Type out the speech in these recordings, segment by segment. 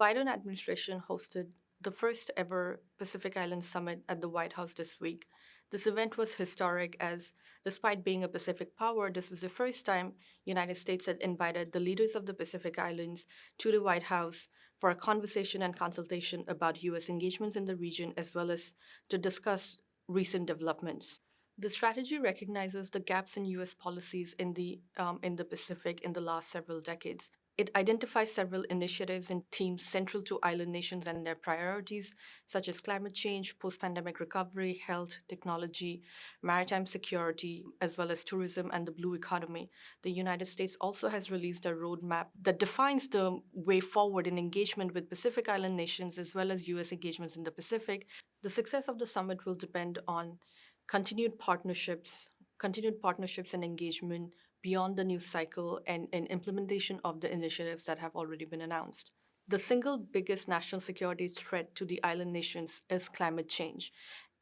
Biden administration hosted the first ever Pacific Island Summit at the White House this week. This event was historic as, despite being a Pacific power, this was the first time United States had invited the leaders of the Pacific Islands to the White House for a conversation and consultation about U.S. engagements in the region as well as to discuss recent developments. The strategy recognizes the gaps in U.S. policies in the Pacific in the last several decades. It identifies several initiatives and themes central to island nations and their priorities, such as climate change, post pandemic recovery, health, technology, maritime security, as well as tourism and the blue economy. The United States also has released a roadmap that defines the way forward in engagement with Pacific Island nations as well as U.S. engagements in the Pacific. The success of the summit will depend on continued partnerships, continued partnerships and engagement beyond the news cycle and implementation of the initiatives that have already been announced. The single biggest national security threat to the island nations is climate change.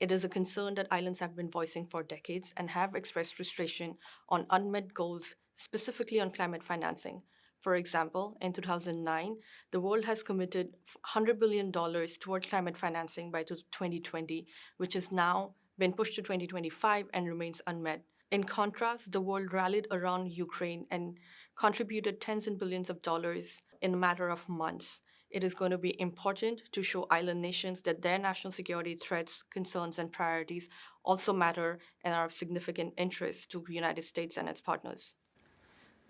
It is a concern that islands have been voicing for decades and have expressed frustration on unmet goals, specifically on climate financing. For example, in 2009, the world has committed $100 billion toward climate financing by 2020, which has now been pushed to 2025 and remains unmet. In contrast, the world rallied around Ukraine and contributed tens and billions of dollars in a matter of months. It is going to be important to show island nations that their national security threats, concerns, and priorities also matter and are of significant interest to the United States and its partners.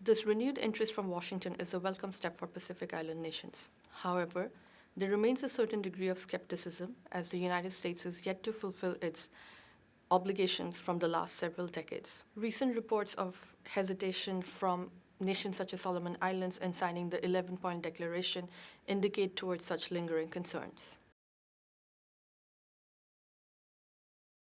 This renewed interest from Washington is a welcome step for Pacific Island nations. However, there remains a certain degree of skepticism as the United States is yet to fulfill its obligations from the last several decades. Recent reports of hesitation from nations such as Solomon Islands in signing the 11-point declaration indicate towards such lingering concerns.